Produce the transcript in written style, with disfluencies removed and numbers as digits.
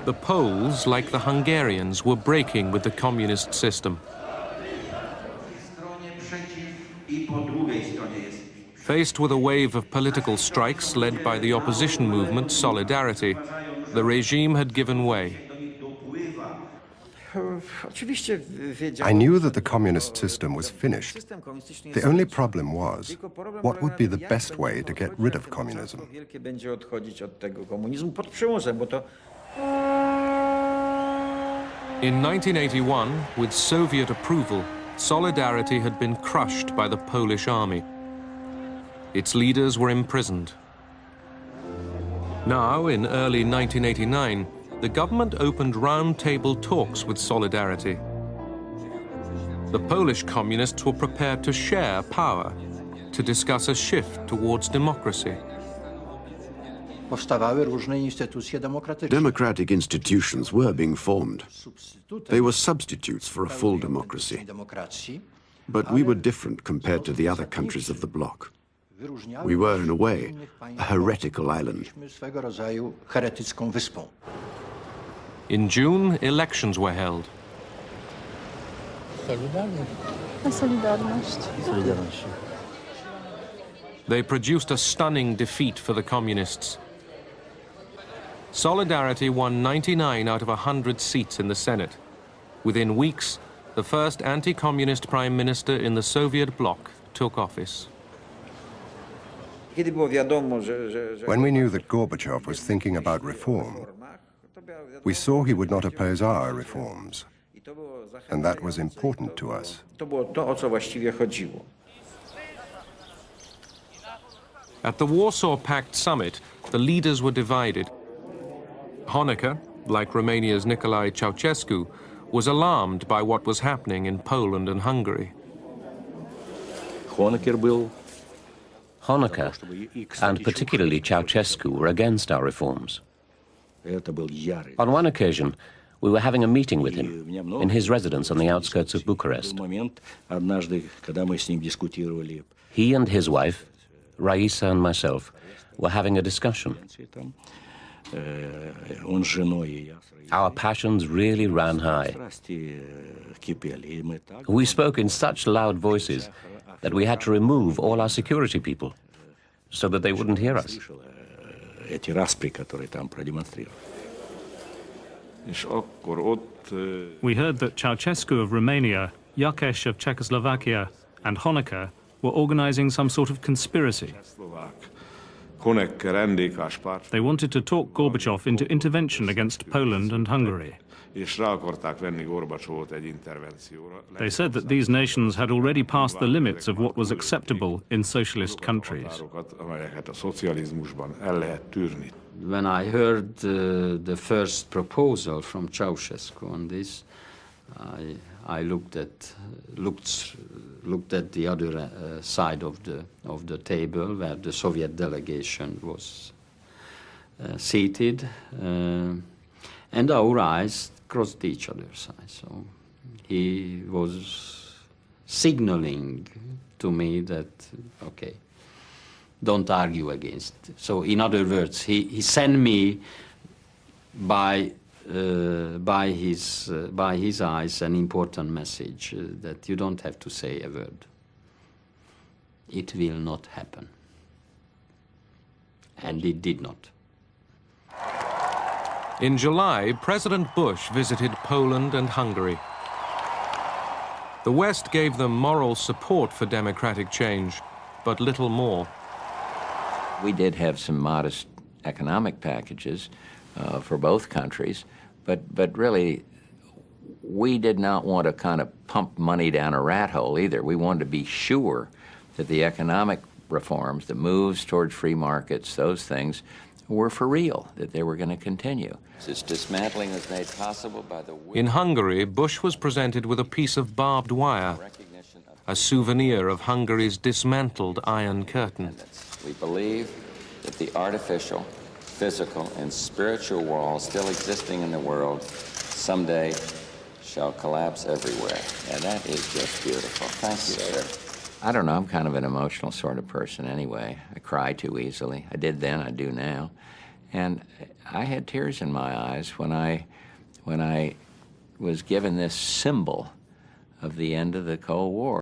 The Poles, like the Hungarians, were breaking with the communist system. Faced with a wave of political strikes led by the opposition movement Solidarity, the regime had given way. I knew that the communist system was finished. The only problem was, what would be the best way to get rid of communism? In 1981, with Soviet approval, Solidarity had been crushed by the Polish army. Its leaders were imprisoned. Now, in early 1989, the government opened round-table talks with Solidarity. The Polish communists were prepared to share power, to discuss a shift towards democracy. Democratic institutions were being formed. They were substitutes for a full democracy. But we were different compared to the other countries of the bloc. We were, in a way, a heretical island. In June, elections were held. They produced a stunning defeat for the communists. Solidarity won 99 out of 100 seats in the Senate. Within weeks, the first anti-communist prime minister in the Soviet bloc took office. When we knew that Gorbachev was thinking about reform, we saw he would not oppose our reforms, and that was important to us. At the Warsaw Pact summit, the leaders were divided. Honecker, like Romania's Nicolae Ceausescu, was alarmed by what was happening in Poland and Hungary. Honecker, and particularly Ceausescu, were against our reforms. On one occasion, we were having a meeting with him in his residence on the outskirts of Bucharest. He and his wife, Raisa, and myself were having a discussion. Our passions really ran high. We spoke in such loud voices that we had to remove all our security people so that they wouldn't hear us. We heard that Ceausescu of Romania, Jakeš of Czechoslovakia, and Honecker were organizing some sort of conspiracy. They wanted to talk Gorbachev into intervention against Poland and Hungary. They said that these nations had already passed the limits of what was acceptable in socialist countries. When I heard the first proposal from Ceausescu on this, I looked at the other side of the table where the Soviet delegation was seated, and our eyes crossed each other's eyes. So he was signaling to me that, okay, don't argue against it. So in other words, he sent me by his eyes an important message that you don't have to say a word. It will not happen. And it did not. In July, President Bush visited Poland and Hungary. The West gave them moral support for democratic change, but little more. We did have some modest economic packages for both countries, but really, we did not want to kind of pump money down a rat hole either. We wanted to be sure that the economic reforms, the moves towards free markets, those things, were for real, that they were going to continue. This dismantling was made possible by the... In Hungary, Bush was presented with a piece of barbed wire, a souvenir of Hungary's dismantled Iron Curtain. We believe that the artificial, physical, and spiritual walls still existing in the world someday shall collapse everywhere. And that is just beautiful. Thank you, sir. I don't know, I'm kind of an emotional sort of person anyway. I cry too easily. I did then, I do now. And I had tears in my eyes when I was given this symbol of the end of the Cold War.